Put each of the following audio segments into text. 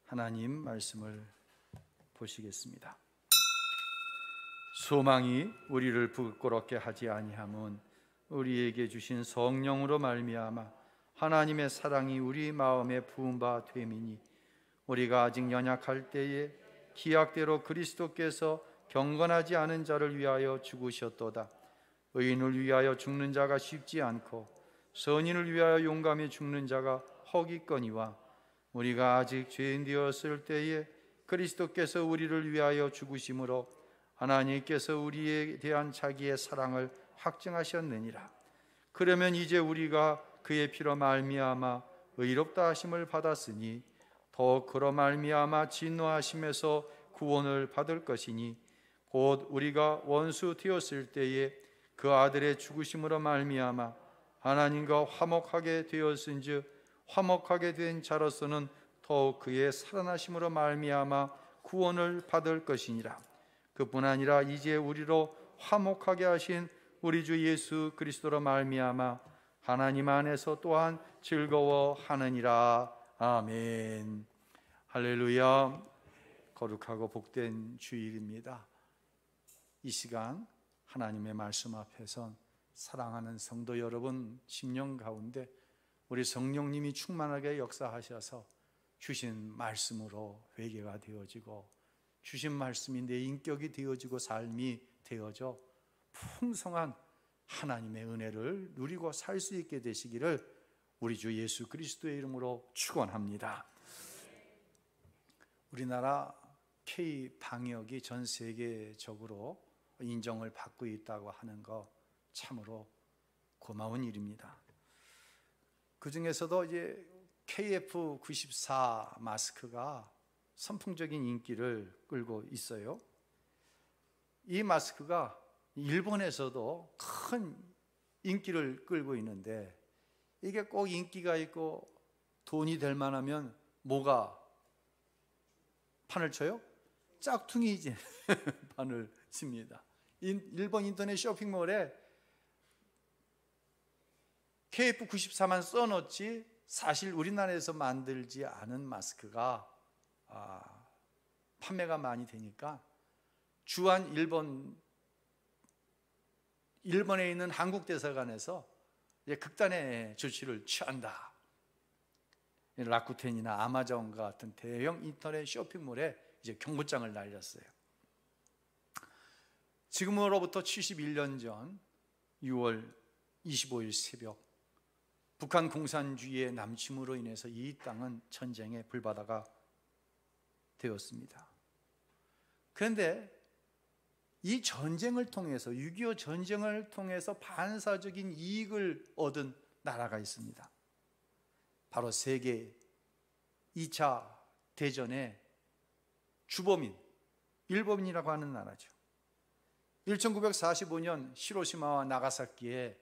하나님 말씀을 보시겠습니다. 소망이 우리를 부끄럽게 하지 아니함은 우리에게 주신 성령으로 말미암아 하나님의 사랑이 우리 마음에 부은 바 됨이니, 우리가 아직 연약할 때에 기약대로 그리스도께서 경건하지 않은 자를 위하여 죽으셨도다. 의인을 위하여 죽는 자가 쉽지 않고 선인을 위하여 용감히 죽는 자가 허기거니와, 우리가 아직 죄인 되었을 때에 그리스도께서 우리를 위하여 죽으심으로 하나님께서 우리에 대한 자기의 사랑을 확증하셨느니라. 그러면 이제 우리가 그의 피로 말미암아 의롭다 하심을 받았으니 더욱 그로 말미암아 진노하심에서 구원을 받을 것이니, 곧 우리가 원수 되었을 때에 그 아들의 죽으심으로 말미암아 하나님과 화목하게 되었은즉, 화목하게 된 자로서는 더욱 그의 살아나심으로 말미암아 구원을 받을 것이니라. 그뿐 아니라 이제 우리로 화목하게 하신 우리 주 예수 그리스도로 말미암아 하나님 안에서 또한 즐거워하느니라. 아멘. 할렐루야. 거룩하고 복된 주일입니다. 이 시간 하나님의 말씀 앞에선 사랑하는 성도 여러분 심령 가운데 우리 성령님이 충만하게 역사하셔서 주신 말씀으로 회개가 되어지고, 주신 말씀이 내 인격이 되어지고 삶이 되어져 풍성한 하나님의 은혜를 누리고 살 수 있게 되시기를 우리 주 예수 그리스도의 이름으로 축원합니다. 우리나라 K-방역이 전 세계적으로 인정을 받고 있다고 하는 거 참으로 고마운 일입니다. 그 중에서도 이제 KF94 마스크가 선풍적인 인기를 끌고 있어요. 이 마스크가 일본에서도 큰 인기를 끌고 있는데, 이게 꼭 인기가 있고 돈이 될 만하면 뭐가 판을 쳐요? 짝퉁이 판을 칩니다. 일본 인터넷 쇼핑몰에 KF94만 써놓지 사실 우리나라에서 만들지 않은 마스크가 판매가 많이 되니까 주한 일본에 있는 한국 대사관에서 이제 극단의 조치를 취한다. 라쿠텐이나 아마존과 같은 대형 인터넷 쇼핑몰에 이제 경고장을 날렸어요. 지금으로부터 71년 전 6월 25일 새벽, 북한 공산주의의 남침으로 인해서 이 땅은 전쟁의 불바다가 되었습니다. 그런데 이 전쟁을 통해서, 6.25 전쟁을 통해서 반사적인 이익을 얻은 나라가 있습니다. 바로 세계 2차 대전의 주범인 일본이라고 하는 나라죠. 1945년 히로시마와 나가사키에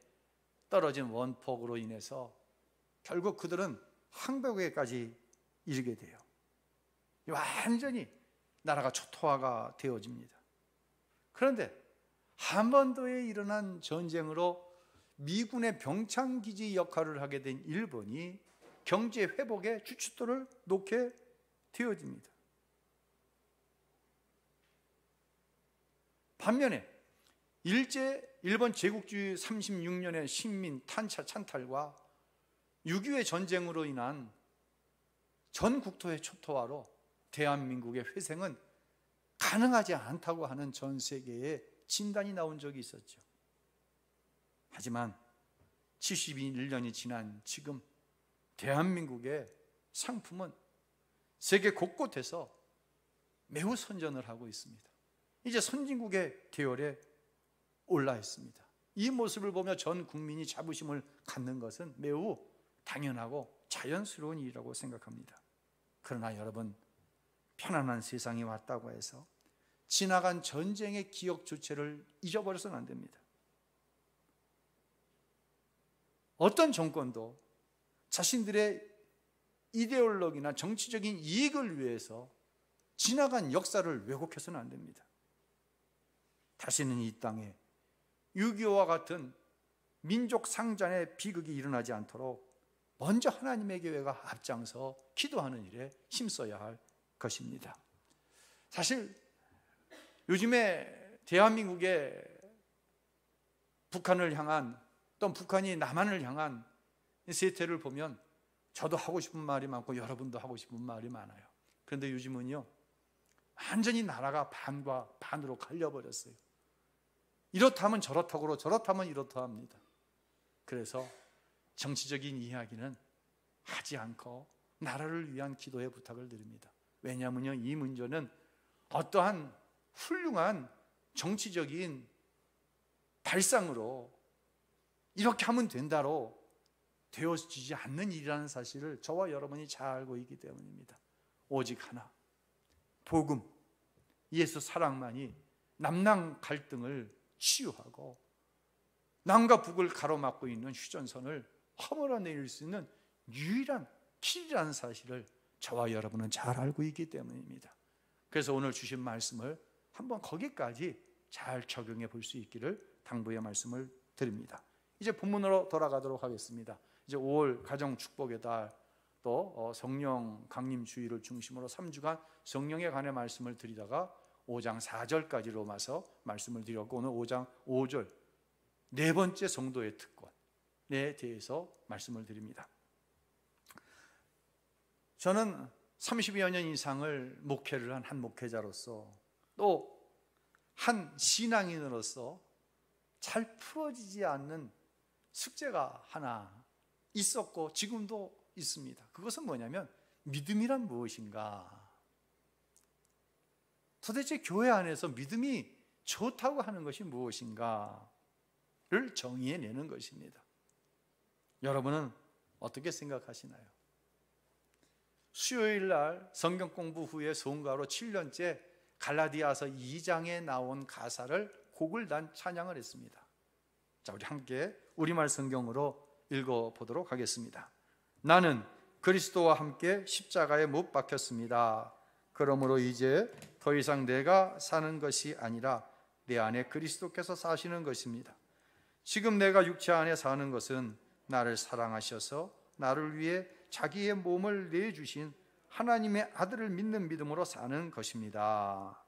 떨어진 원폭으로 인해서 결국 그들은 항복에까지 이르게 돼요. 완전히 나라가 초토화가 되어집니다. 그런데 한반도에 일어난 전쟁으로 미군의 병창기지 역할을 하게 된 일본이 경제 회복에 주춧돌을 놓게 되어집니다. 반면에 일본 제국주의 36년의 식민 찬탈과 6.25의 전쟁으로 인한 전 국토의 초토화로 대한민국의 회생은 가능하지 않다고 하는 전 세계의 진단이 나온 적이 있었죠. 하지만 71년이 지난 지금 대한민국의 상품은 세계 곳곳에서 매우 선전을 하고 있습니다. 이제 선진국의 계열에 올라 있습니다. 이 모습을 보며 전 국민이 자부심을 갖는 것은 매우 당연하고 자연스러운 일이라고 생각합니다. 그러나 여러분, 편안한 세상이 왔다고 해서 지나간 전쟁의 기억 자체를 잊어버려서는 안 됩니다. 어떤 정권도 자신들의 이데올로기나 정치적인 이익을 위해서 지나간 역사를 왜곡해서는 안 됩니다. 다시는 이 땅에 6.25와 같은 민족 상잔의 비극이 일어나지 않도록 먼저 하나님의 교회가 앞장서 기도하는 일에 힘써야 할 것입니다. 사실 요즘에 대한민국의 북한을 향한, 또 북한이 남한을 향한 세태를 보면 저도 하고 싶은 말이 많고 여러분도 하고 싶은 말이 많아요. 그런데 요즘은요, 완전히 나라가 반과 반으로 갈려버렸어요. 이렇다 하면 저렇다고, 저렇다 하면 이렇다 합니다. 그래서 정치적인 이야기는 하지 않고 나라를 위한 기도의 부탁을 드립니다. 왜냐하면요, 이 문제는 어떠한 훌륭한 정치적인 발상으로 이렇게 하면 된다로 되어지지 않는 일이라는 사실을 저와 여러분이 잘 알고 있기 때문입니다. 오직 하나, 복음, 예수 사랑만이 남남 갈등을 치유하고 남과 북을 가로막고 있는 휴전선을 허물어내릴 수 있는 유일한 길이라는 사실을 저와 여러분은 잘 알고 있기 때문입니다. 그래서 오늘 주신 말씀을 한번 거기까지 잘 적용해 볼 수 있기를 당부의 말씀을 드립니다. 이제 본문으로 돌아가도록 하겠습니다. 이제 5월 가정 축복의 달, 또 성령 강림 주의를 중심으로 3주간 성령에 관해 말씀을 드리다가 5장 4절까지로 와서 말씀을 드렸고, 오늘 5장 5절 네 번째 성도의 특권에 대해서 말씀을 드립니다. 저는 30여 년 이상을 목회를 한 목회자로서, 또 한 신앙인으로서 잘 풀어지지 않는 숙제가 하나 있었고 지금도 있습니다. 그것은 뭐냐면 믿음이란 무엇인가? 도대체 교회 안에서 믿음이 좋다고 하는 것이 무엇인가를 정의해내는 것입니다. 여러분은 어떻게 생각하시나요? 수요일 날 성경 공부 후에 성가로 7년째 갈라디아서 2장에 나온 가사를 곡을 단 찬양을 했습니다. 자, 우리 함께 우리말 성경으로 읽어보도록 하겠습니다. 나는 그리스도와 함께 십자가에 못 박혔습니다. 그러므로 이제 더 이상 내가 사는 것이 아니라 내 안에 그리스도께서 사시는 것입니다. 지금 내가 육체 안에 사는 것은 나를 사랑하셔서 나를 위해 자기의 몸을 내주신 하나님의 아들을 믿는 믿음으로 사는 것입니다.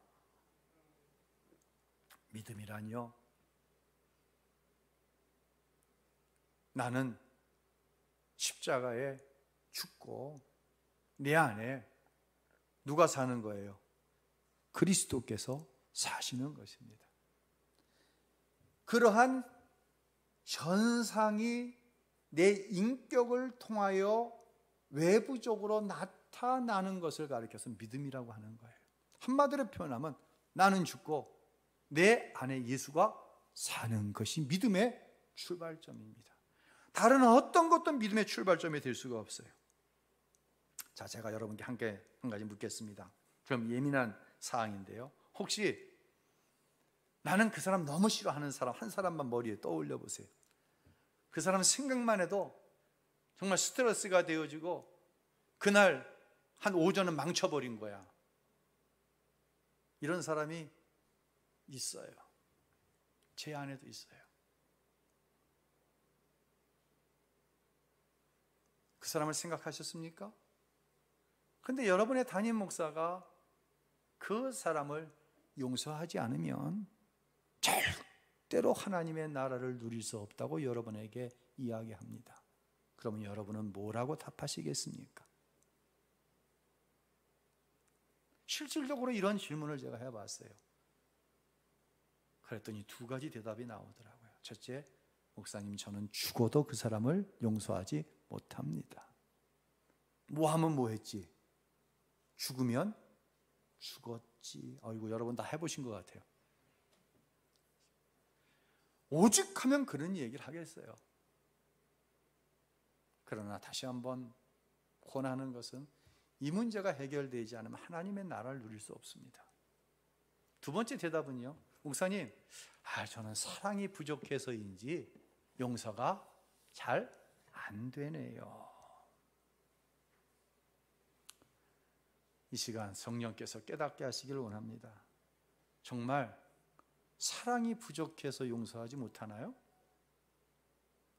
믿음이란요, 나는 십자가에 죽고 내 안에 누가 사는 거예요? 그리스도께서 사시는 것입니다. 그러한 현상이 내 인격을 통하여 외부적으로 나타나는 것을 가리켜서 믿음이라고 하는 거예요. 한마디로 표현하면 나는 죽고 내 안에 예수가 사는 것이 믿음의 출발점입니다. 다른 어떤 것도 믿음의 출발점이 될 수가 없어요. 자, 제가 여러분께 한 가지 묻겠습니다. 좀 예민한 사항인데요, 혹시 나는 그 사람 너무 싫어하는 사람 한 사람만 머리에 떠올려 보세요. 그 사람 생각만 해도 정말 스트레스가 되어지고 그날 한 오전은 망쳐버린 거야. 이런 사람이 있어요. 제 안에도 있어요. 그 사람을 생각하셨습니까? 근데 여러분의 담임 목사가 그 사람을 용서하지 않으면 절대로 하나님의 나라를 누릴 수 없다고 여러분에게 이야기합니다. 그러면 여러분은 뭐라고 답하시겠습니까? 실질적으로 이런 질문을 제가 해봤어요. 그랬더니 두 가지 대답이 나오더라고요. 첫째, 목사님, 저는 죽어도 그 사람을 용서하지 못합니다. 뭐 하면 뭐 했지? 죽으면 죽었지. 아이고, 여러분 다 해보신 것 같아요. 오직 하면 그런 얘기를 하겠어요. 그러나 다시 한번 권하는 것은 이 문제가 해결되지 않으면 하나님의 나라를 누릴 수 없습니다. 두 번째 대답은요, 목사님, 저는 사랑이 부족해서인지 용서가 잘 안 되네요. 이 시간 성령께서 깨닫게 하시기를 원합니다. 정말 사랑이 부족해서 용서하지 못하나요?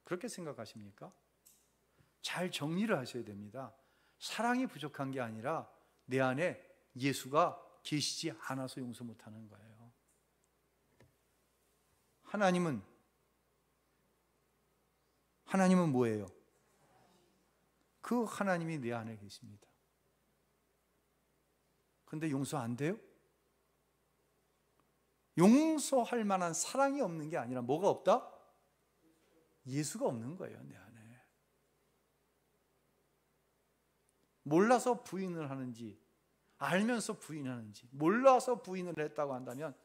그렇게 생각하십니까? 잘 정리를 하셔야 됩니다. 사랑이 부족한 게 아니라 내 안에 예수가 계시지 않아서 용서 못하는 거예요. 하나님은 뭐예요? 그 하나님이 내 안에 계십니다. 근데 용서 안 돼요? 용서할 만한 사랑이 없는 게 아니라 뭐가 없다? 예수가 없는 거예요, 내 안에. 몰라서 부인을 하는지, 알면서 부인하는지, 몰라서 부인을 했다고 한다면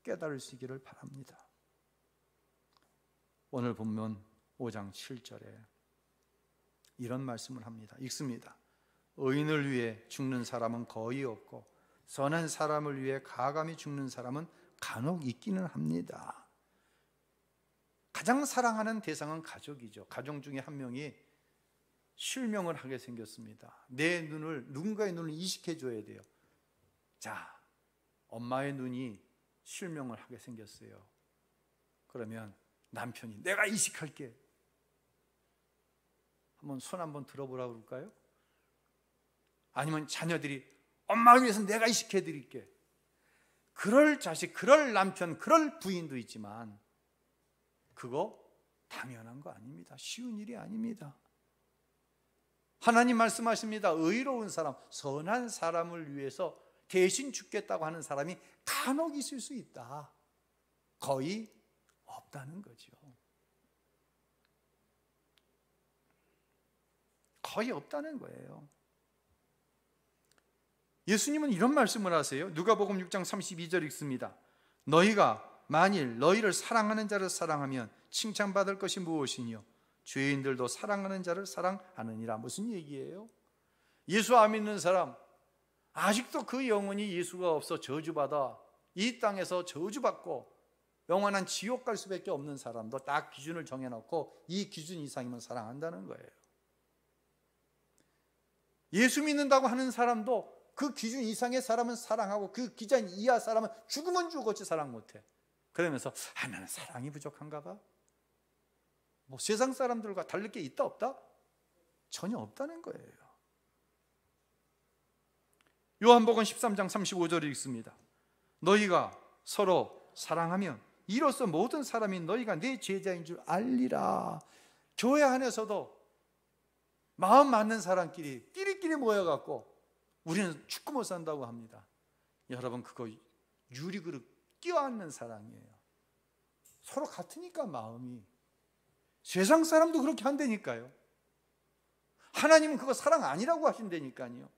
깨달으시기를 바랍니다. 오늘 본문 5장 7절에 이런 말씀을 합니다. 읽습니다. 의인을 위해 죽는 사람은 거의 없고 선한 사람을 위해 가감히 죽는 사람은 간혹 있기는 합니다. 가장 사랑하는 대상은 가족이죠. 가족 중에 한 명이 실명을 하게 생겼습니다. 내 눈을, 누군가의 눈을 이식해 줘야 돼요. 자, 엄마의 눈이 실명을 하게 생겼어요. 그러면 남편이 내가 이식할게. 한번 손 한번 들어보라고 그럴까요? 아니면 자녀들이 엄마를 위해서 내가 이식해 드릴게. 그럴 자식, 그럴 남편, 그럴 부인도 있지만 그거 당연한 거 아닙니다. 쉬운 일이 아닙니다. 하나님 말씀하십니다. 의로운 사람, 선한 사람을 위해서 대신 죽겠다고 하는 사람이 간혹 있을 수 있다. 거의 없다는 거죠. 거의 없다는 거예요. 예수님은 이런 말씀을 하세요. 누가복음 6장 32절 읽습니다. 너희가 만일 너희를 사랑하는 자를 사랑하면 칭찬받을 것이 무엇이뇨? 죄인들도 사랑하는 자를 사랑하느니라. 무슨 얘기예요? 예수 안 믿는 사람, 아직도 그 영혼이 예수가 없어 저주받아 이 땅에서 저주받고 영원한 지옥 갈 수밖에 없는 사람도 딱 기준을 정해놓고 이 기준 이상이면 사랑한다는 거예요. 예수 믿는다고 하는 사람도 그 기준 이상의 사람은 사랑하고 그 기준 이하 사람은 죽으면 죽었지 사랑 못해. 그러면서 나는 사랑이 부족한가 봐. 뭐 세상 사람들과 다를 게 있다 없다? 전혀 없다는 거예요. 요한복음 13장 35절에 읽습니다. 너희가 서로 사랑하면 이로써 모든 사람이 너희가 내 제자인 줄 알리라. 교회 안에서도 마음 맞는 사람끼리 끼리끼리 모여갖고 우리는 죽고 못 산다고 합니다. 여러분, 그거 유리그릇 끼워앉는 사랑이에요. 서로 같으니까 마음이. 세상 사람도 그렇게 한다니까요. 하나님은 그거 사랑 아니라고 하신다니까요.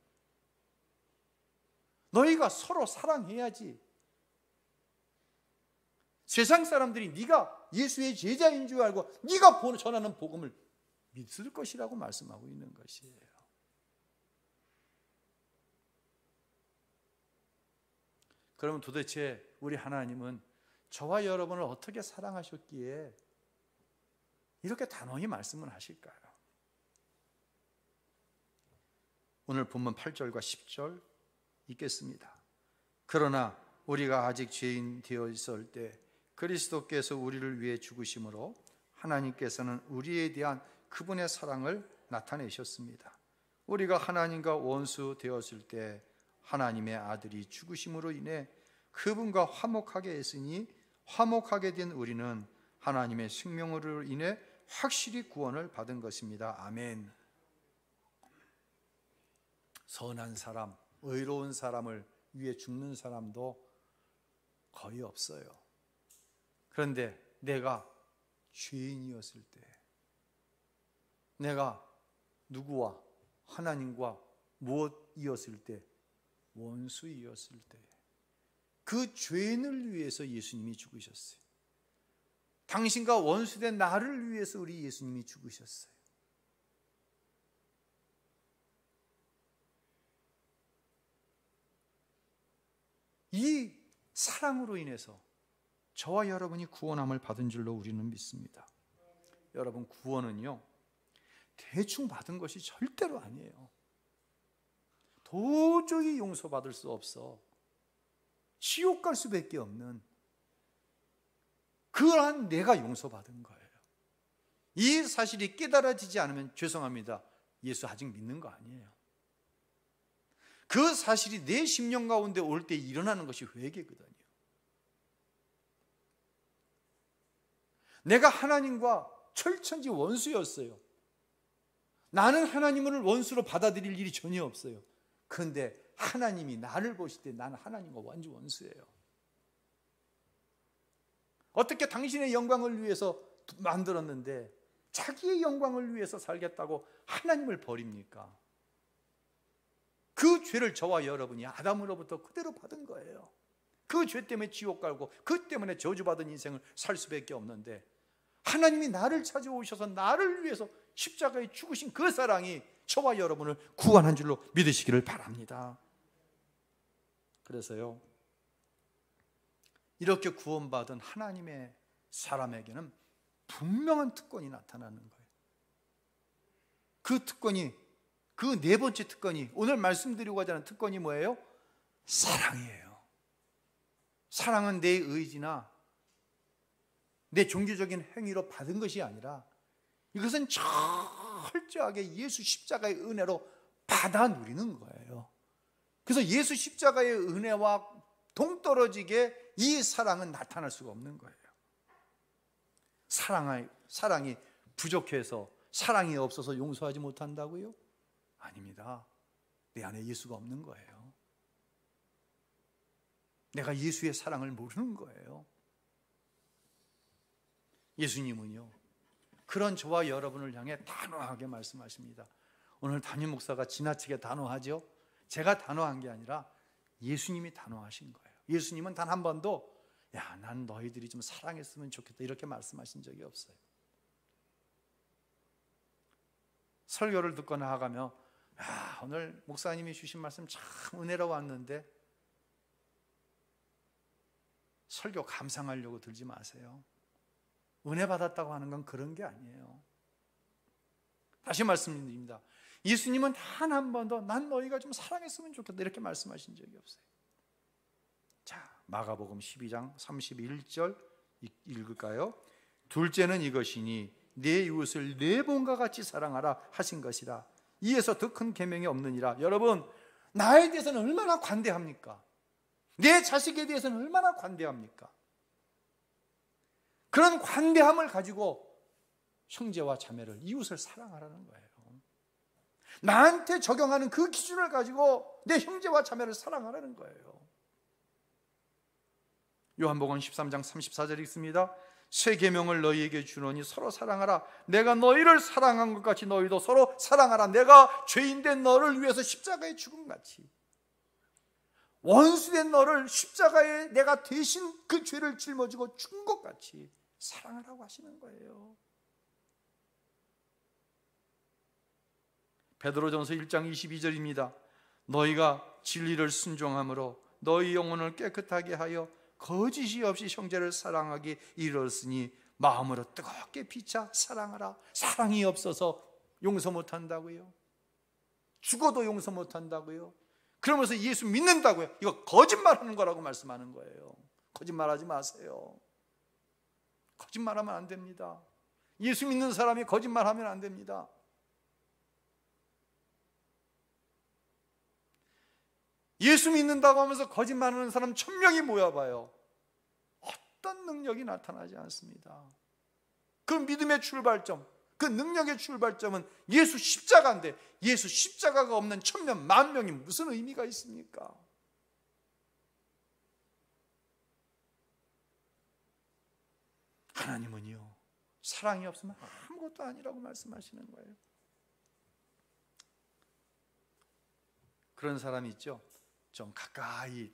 너희가 서로 사랑해야지. 세상 사람들이 네가 예수의 제자인 줄 알고 네가 전하는 복음을 믿을 것이라고 말씀하고 있는 것이에요. 그러면 도대체 우리 하나님은 저와 여러분을 어떻게 사랑하셨기에 이렇게 단호히 말씀을 하실까요? 오늘 본문 8절과 10절 읽겠습니다. 그러나 우리가 아직 죄인 되어 있을 때 그리스도께서 우리를 위해 죽으심으로 하나님께서는 우리에 대한 그분의 사랑을 나타내셨습니다. 우리가 하나님과 원수 되었을 때 하나님의 아들이 죽으심으로 인해 그분과 화목하게 했으니 화목하게 된 우리는 하나님의 생명으로 인해 확실히 구원을 받은 것입니다. 아멘. 선한 사람, 의로운 사람을 위해 죽는 사람도 거의 없어요. 그런데 내가 죄인이었을 때, 내가 누구와 하나님과 무엇이었을 때, 원수이었을 때, 그 죄인을 위해서 예수님이 죽으셨어요. 당신과 원수된 나를 위해서 우리 예수님이 죽으셨어요. 이 사랑으로 인해서 저와 여러분이 구원함을 받은 줄로 우리는 믿습니다. 여러분, 구원은요 대충 받은 것이 절대로 아니에요. 도저히 용서받을 수 없어 지옥 갈 수밖에 없는 그러한 내가 용서받은 거예요. 이 사실이 깨달아지지 않으면 죄송합니다, 예수 아직 믿는 거 아니에요. 그 사실이 내 심령 가운데 올 때 일어나는 것이 회개거든요. 내가 하나님과 철천지 원수였어요. 나는 하나님을 원수로 받아들일 일이 전혀 없어요. 그런데 하나님이 나를 보실 때 나는 하나님과 완전 원수예요. 어떻게 당신의 영광을 위해서 만들었는데 자기의 영광을 위해서 살겠다고 하나님을 버립니까? 그 죄를 저와 여러분이 아담으로부터 그대로 받은 거예요. 그 죄 때문에 지옥 갈고 그 때문에 저주받은 인생을 살 수밖에 없는데, 하나님이 나를 찾아오셔서 나를 위해서 십자가에 죽으신 그 사랑이 저와 여러분을 구원한 줄로 믿으시기를 바랍니다. 그래서요, 이렇게 구원받은 하나님의 사람에게는 분명한 특권이 나타나는 거예요. 그 특권이, 그 네 번째 특권이, 오늘 말씀드리고자 하는 특권이 뭐예요? 사랑이에요. 사랑은 내 의지나 내 종교적인 행위로 받은 것이 아니라 이것은 철저하게 예수 십자가의 은혜로 받아 누리는 거예요. 그래서 예수 십자가의 은혜와 동떨어지게 이 사랑은 나타날 수가 없는 거예요. 사랑이 부족해서, 사랑이 없어서 용서하지 못한다고요? 아닙니다. 내 안에 예수가 없는 거예요. 내가 예수의 사랑을 모르는 거예요. 예수님은요, 그런 저와 여러분을 향해 단호하게 말씀하십니다. 오늘 담임 목사가 지나치게 단호하죠? 제가 단호한 게 아니라 예수님이 단호하신 거예요. 예수님은 단 한 번도 야, 난 너희들이 좀 사랑했으면 좋겠다 이렇게 말씀하신 적이 없어요. 설교를 듣고 나아가며 야, 오늘 목사님이 주신 말씀 참 은혜로 왔는데 설교 감상하려고 들지 마세요. 은혜 받았다고 하는 건 그런 게 아니에요. 다시 말씀드립니다. 예수님은 단 한 번도 난 너희가 좀 사랑했으면 좋겠다 이렇게 말씀하신 적이 없어요. 자, 마가복음 12장 31절 읽을까요? 둘째는 이것이니 내 이웃을 내 몸과 같이 사랑하라 하신 것이라. 이에서 더 큰 계명이 없느니라. 여러분, 나에 대해서는 얼마나 관대합니까? 내 자식에 대해서는 얼마나 관대합니까? 그런 관대함을 가지고 형제와 자매를, 이웃을 사랑하라는 거예요. 나한테 적용하는 그 기준을 가지고 내 형제와 자매를 사랑하라는 거예요. 요한복음 13장 34절 읽습니다. 새 계명을 너희에게 주노니 서로 사랑하라. 내가 너희를 사랑한 것 같이 너희도 서로 사랑하라. 내가 죄인된 너를 위해서 십자가에 죽은 같이, 원수된 너를 십자가에 내가 대신 그 죄를 짊어지고 죽은 것 같이 사랑하라고 하시는 거예요. 베드로전서 1장 22절입니다. 너희가 진리를 순종함으로 너희 영혼을 깨끗하게 하여 거짓이 없이 형제를 사랑하기 이르렀으니 마음으로 뜨겁게 피차 사랑하라. 사랑이 없어서 용서 못한다고요? 죽어도 용서 못한다고요? 그러면서 예수 믿는다고요? 이거 거짓말하는 거라고 말씀하는 거예요. 거짓말하지 마세요. 거짓말하면 안 됩니다. 예수 믿는 사람이 거짓말하면 안 됩니다. 예수 믿는다고 하면서 거짓말하는 사람 1000명이 모여봐요. 어떤 능력이 나타나지 않습니다. 그 믿음의 출발점, 그 능력의 출발점은 예수 십자가인데 예수 십자가가 없는 1000명, 10,000명이 무슨 의미가 있습니까? 하나님은요, 사랑이 없으면 아무것도 아니라고 말씀하시는 거예요. 그런 사람이 있죠. 좀 가까이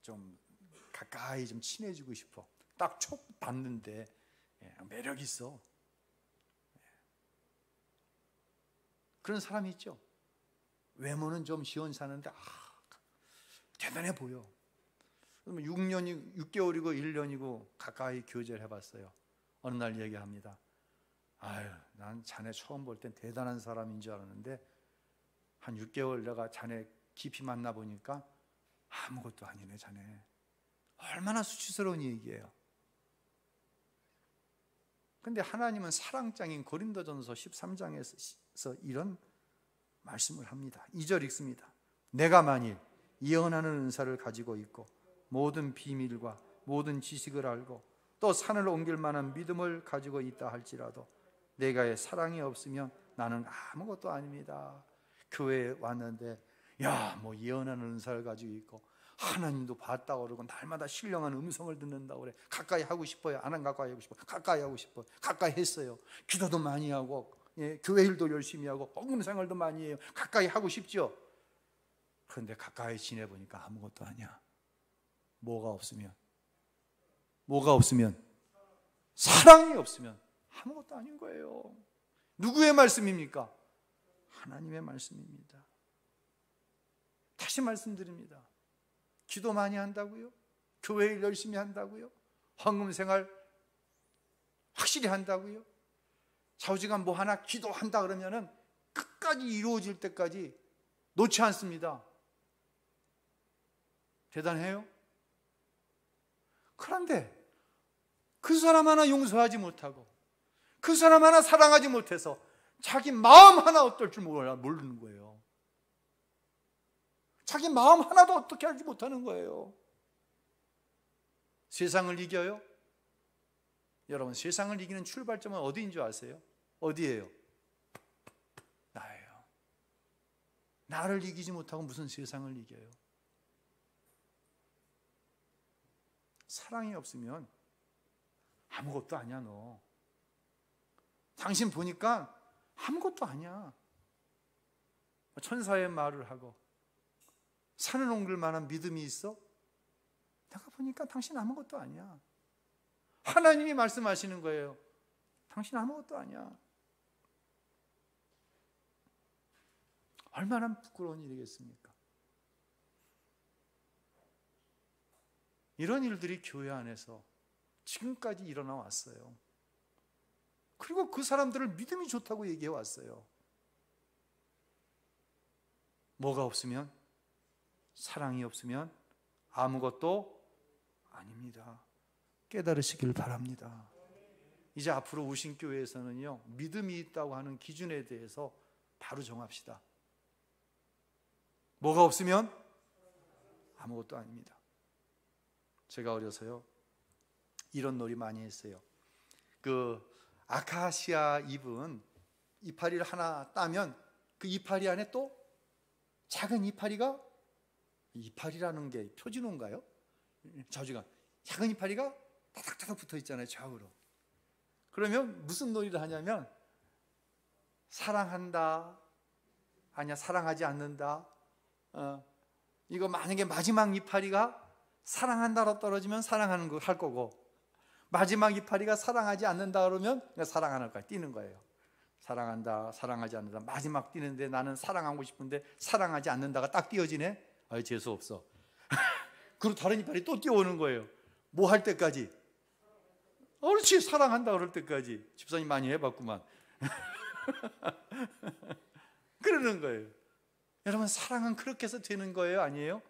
좀 친해지고 싶어. 딱 촉 닿는데 매력 있어. 그런 사람이 있죠. 외모는 좀 시원찮은데 대단해 보여. 그러면 6개월이고 1년이고 가까이 교제를 해봤어요. 어느 날 얘기합니다. 아유, 난 자네 처음 볼 땐 대단한 사람인 줄 알았는데 한 6개월 내가 자네 깊이 만나보니까 아무것도 아니네 자네. 얼마나 수치스러운 얘기예요. 근데 하나님은 사랑장인 고린도전서 13장에서 이런 말씀을 합니다. 2절 읽습니다. 내가 만일 예언하는 은사를 가지고 있고 모든 비밀과 모든 지식을 알고 또 산을 옮길 만한 믿음을 가지고 있다 할지라도 내가의 사랑이 없으면 나는 아무것도 아닙니다. 교회에 왔는데 뭐 예언하는 은사를 가지고 있고 하나님도 봤다고 그러고 날마다 신령한 음성을 듣는다고 그래. 가까이 하고 싶어요? 안 가까이 하고 싶어요? 가까이 하고 싶어요. 가까이 했어요. 기도도 많이 하고 교회 일도 열심히 하고 복음 생활도 많이 해요. 가까이 하고 싶죠? 그런데 가까이 지내보니까 아무것도 아니야. 뭐가 없으면 사랑이 없으면 아무것도 아닌 거예요. 누구의 말씀입니까? 하나님의 말씀입니다. 다시 말씀드립니다. 기도 많이 한다고요? 교회 일 열심히 한다고요? 헌금 생활 확실히 한다고요? 좌우지간 뭐 하나 기도한다 그러면은 끝까지 이루어질 때까지 놓지 않습니다. 대단해요? 그런데 그 사람 하나 용서하지 못하고 그 사람 하나 사랑하지 못해서 자기 마음 하나 어떨 줄 모르는 거예요. 자기 마음 하나도 어떻게 알지 못하는 거예요. 세상을 이겨요? 여러분, 세상을 이기는 출발점은 어디인 줄 아세요? 어디예요? 나예요. 나를 이기지 못하고 무슨 세상을 이겨요? 사랑이 없으면 아무것도 아니야. 너 당신 보니까 아무것도 아니야. 천사의 말을 하고 산을 옮길 만한 믿음이 있어? 내가 보니까 당신 아무것도 아니야. 하나님이 말씀하시는 거예요. 당신 아무것도 아니야. 얼마나 부끄러운 일이겠습니까? 이런 일들이 교회 안에서 지금까지 일어나 왔어요. 그리고 그 사람들을 믿음이 좋다고 얘기해 왔어요. 뭐가 없으면, 사랑이 없으면 아무것도 아닙니다. 깨달으시길 바랍니다. 이제 앞으로 우신교회에서는요, 믿음이 있다고 하는 기준에 대해서 바로 정합시다. 뭐가 없으면 아무것도 아닙니다. 제가 어려서요, 이런 놀이 많이 했어요. 그 아카시아 잎은 이파리를 하나 따면 그 이파리 안에 또 작은 이파리가, 이파리라는 게 표준어인가요? 좌우지간 작은 이파리가 타닥타닥 붙어 있잖아요, 좌우로. 그러면 무슨 놀이를 하냐면 사랑한다, 아니야 사랑하지 않는다. 이거 만약에 마지막 이파리가 사랑한다로 떨어지면 사랑하는 거 할 거고, 마지막 이파리가 사랑하지 않는다 그러면 사랑하는 거 뛰는 거예요. 사랑한다, 사랑하지 않는다. 마지막 뛰는데 나는 사랑하고 싶은데 사랑하지 않는다가 딱 띄어지네. 아이, 재수 없어. 그리고 다른 이파리 또 뛰어오는 거예요. 뭐 할 때까지? 옳지, 사랑한다 그럴 때까지. 집사님 많이 해봤구만. 그러는 거예요. 여러분, 사랑은 그렇게 해서 되는 거예요? 아니에요?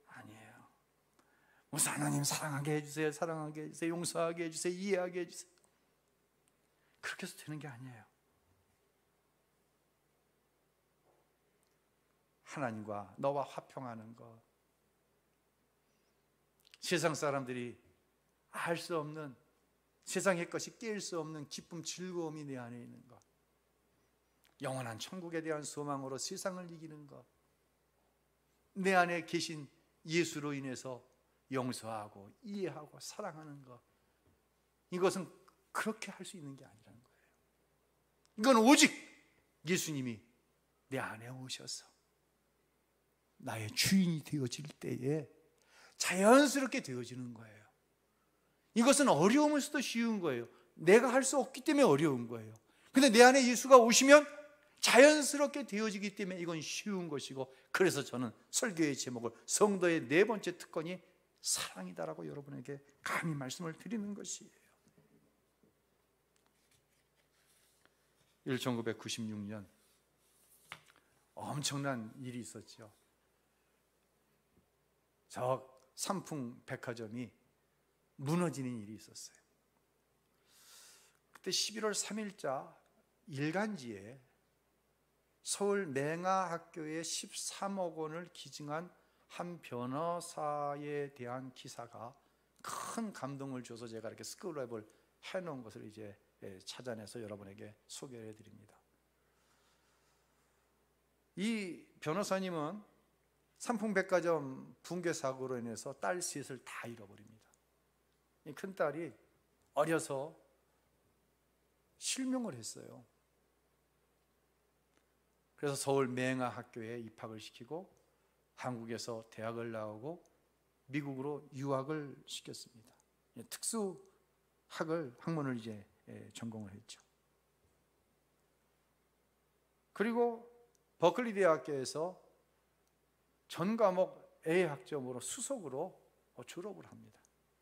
아니에요. 무슨 하나님 사랑하게 해주세요, 사랑하게 해주세요, 용서하게 해주세요, 이해하게 해주세요. 그렇게 해서 되는 게 아니에요. 하나님과 너와 화평하는 것, 세상 사람들이 알 수 없는, 세상의 것이 깰 수 없는 기쁨, 즐거움이 내 안에 있는 것, 영원한 천국에 대한 소망으로 세상을 이기는 것, 내 안에 계신 예수로 인해서 용서하고 이해하고 사랑하는 것, 이것은 그렇게 할 수 있는 게 아니라는 거예요. 이건 오직 예수님이 내 안에 오셔서 나의 주인이 되어질 때에 자연스럽게 되어지는 거예요. 이것은 어려우면서도 쉬운 거예요. 내가 할 수 없기 때문에 어려운 거예요. 근데 내 안에 예수가 오시면 자연스럽게 되어지기 때문에 이건 쉬운 것이고, 그래서 저는 설교의 제목을, 성도의 네 번째 특권이 사랑이다라고 여러분에게 감히 말씀을 드리는 것이에요. 1996년 엄청난 일이 있었죠. 저 삼풍 백화점이 무너지는 일이 있었어요. 그때 11월 3일자 일간지에 서울 맹아학교에 13억 원을 기증한 한 변호사에 대한 기사가 큰 감동을 줘서 제가 이렇게 스크랩을 해놓은 것을 이제 찾아내서 여러분에게 소개해 드립니다. 이 변호사님은 삼풍백화점 붕괴 사고로 인해서 딸 셋을 다 잃어버립니다. 이 큰딸이 어려서 실명을 했어요. 그래서 서울 맹아학교에 입학을 시키고 한국에서 대학을 나오고 미국으로 유학을 시켰습니다. 학문을 이제 전공을 했죠. 그리고 버클리 대학교에서 전 과목 A 학점으로 수석으로 졸업을 합니다.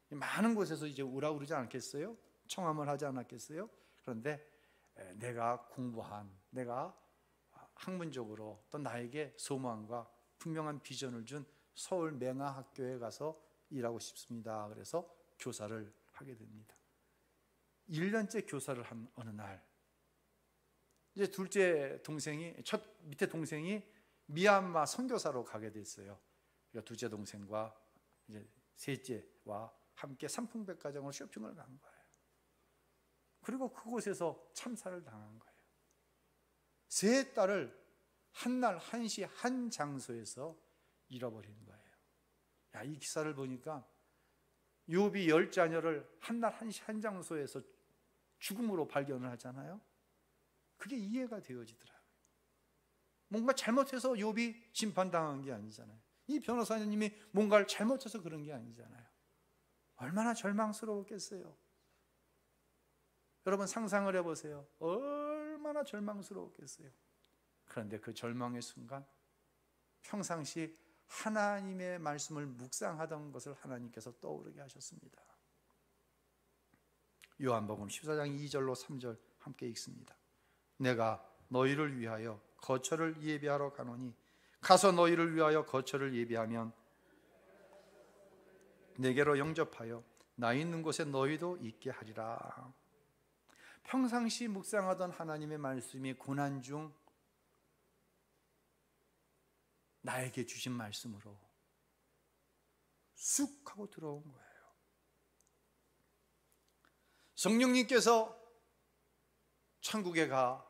많은 곳에서 이제 오라고 그러지 않겠어요? 청함을 하지 않았겠어요? 그런데 내가 학문적으로 또 나에게 소망과 분명한 비전을 준 서울 맹아학교에 가서 일하고 싶습니다. 그래서 교사를 하게 됩니다. 1년째 교사를 한 어느 날, 이제 밑에 동생이 미얀마 선교사로 가게 됐어요. 그러니까 둘째 동생과 이제 셋째와 함께 삼풍백화점으로 쇼핑을 간 거예요. 그리고 그곳에서 참사를 당한 거예요. 세 딸을 한날 한시 한 장소에서 잃어버린 거예요. 이 기사를 보니까 욥이 10자녀를 한날 한시 한 장소에서 죽음으로 발견을 하잖아요. 그게 이해가 되어지더라고요. 뭔가 잘못해서 욥이 심판당한 게 아니잖아요. 이 변호사님이 뭔가를 잘못해서 그런 게 아니잖아요. 얼마나 절망스러웠겠어요. 여러분 상상을 해보세요. 얼마나 절망스러웠겠어요. 그런데 그 절망의 순간 평상시 하나님의 말씀을 묵상하던 것을 하나님께서 떠오르게 하셨습니다. 요한복음 14장 2절로 3절 함께 읽습니다. 내가 너희를 위하여 거처를 예비하러 가노니 가서 너희를 위하여 거처를 예비하면 내게로 영접하여 나 있는 곳에 너희도 있게 하리라. 평상시 묵상하던 하나님의 말씀이 고난 중 나에게 주신 말씀으로 쑥 하고 들어온 거예요. 성령님께서 천국에 가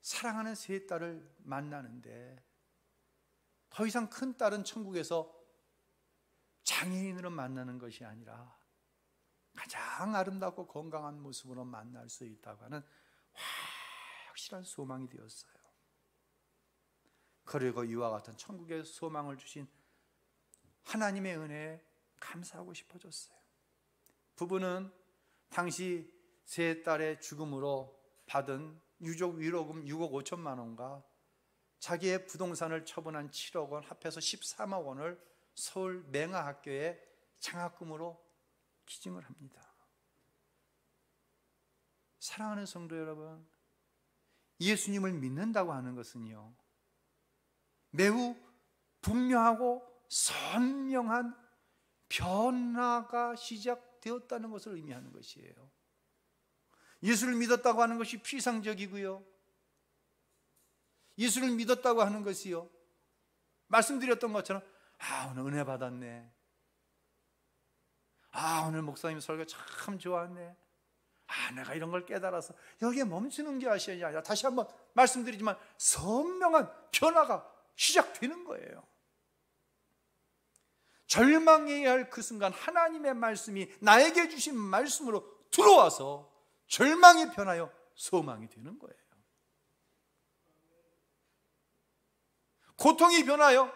사랑하는 세 딸을 만나는데 더 이상 큰 딸은 천국에서 장애인으로 만나는 것이 아니라 가장 아름답고 건강한 모습으로 만날 수 있다고 하는 확실한 소망이 되었어요. 그리고 이와 같은 천국의 소망을 주신 하나님의 은혜에 감사하고 싶어졌어요. 부부는 당시 세 딸의 죽음으로 받은 유족 위로금 6억 5천만 원과 자기의 부동산을 처분한 7억 원 합해서 13억 원을 서울 맹아학교에 장학금으로 기증을 합니다. 사랑하는 성도 여러분, 예수님을 믿는다고 하는 것은요, 매우 분명하고 선명한 변화가 시작되었다는 것을 의미하는 것이에요. 예수를 믿었다고 하는 것이 피상적이고요, 예수를 믿었다고 하는 것이요, 말씀드렸던 것처럼 오늘 은혜 받았네, 오늘 목사님 설교 참 좋았네, 내가 이런 걸 깨달아서 여기에 멈추는 게 아니라 다시 한번 말씀드리지만 선명한 변화가 시작되는 거예요. 절망해야 할 그 순간 하나님의 말씀이 나에게 주신 말씀으로 들어와서 절망이 변하여 소망이 되는 거예요. 고통이 변하여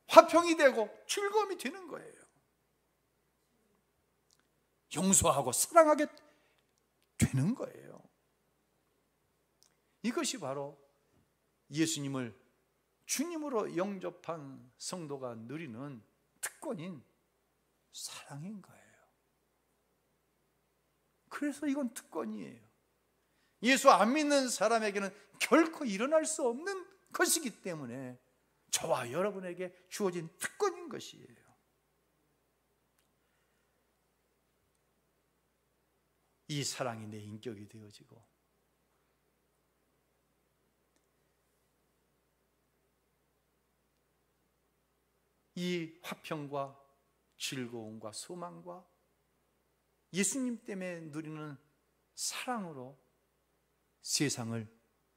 화평이 되고 즐거움이 되는 거예요. 용서하고 사랑하게 되는 거예요. 이것이 바로 예수님을 주님으로 영접한 성도가 누리는 특권인 사랑인 거예요. 그래서 이건 특권이에요. 예수 안 믿는 사람에게는 결코 일어날 수 없는 것이기 때문에 저와 여러분에게 주어진 특권인 것이에요. 이 사랑이 내 인격이 되어지고 이 화평과 즐거움과 소망과 예수님 때문에 누리는 사랑으로 세상을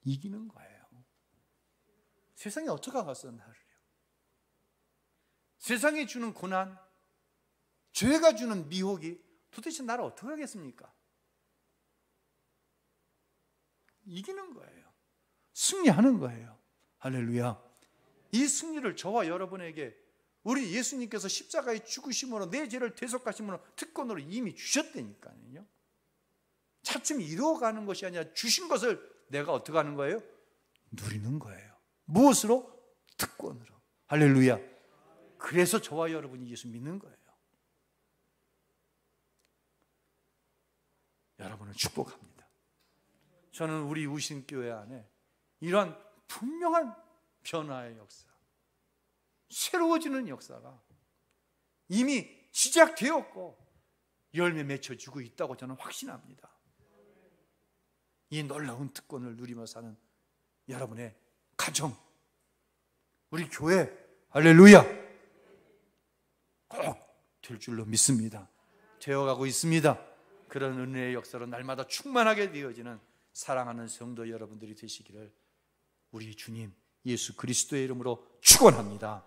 이기는 거예요. 세상이 어떻게 하겠어 나를요? 세상이 주는 고난, 죄가 주는 미혹이 도대체 나를 어떻게 하겠습니까? 이기는 거예요. 승리하는 거예요. 할렐루야. 이 승리를 저와 여러분에게 우리 예수님께서 십자가의 죽으심으로 내 죄를 대속하심으로 특권으로 이미 주셨다니까요. 차츰 이루어가는 것이 아니라 주신 것을 내가 어떻게 하는 거예요? 누리는 거예요. 무엇으로? 특권으로. 할렐루야. 그래서 저와 여러분이 예수 믿는 거예요. 여러분을 축복합니다. 저는 우리 우신교회 안에 이러한 분명한 변화의 역사, 새로워지는 역사가 이미 시작되었고 열매 맺혀지고 있다고 저는 확신합니다. 이 놀라운 특권을 누리며 사는 여러분의 가정, 우리 교회, 할렐루야, 꼭 될 줄로 믿습니다. 되어가고 있습니다. 그런 은혜의 역사로 날마다 충만하게 되어지는 사랑하는 성도 여러분들이 되시기를 우리 주님 예수 그리스도의 이름으로 축원합니다.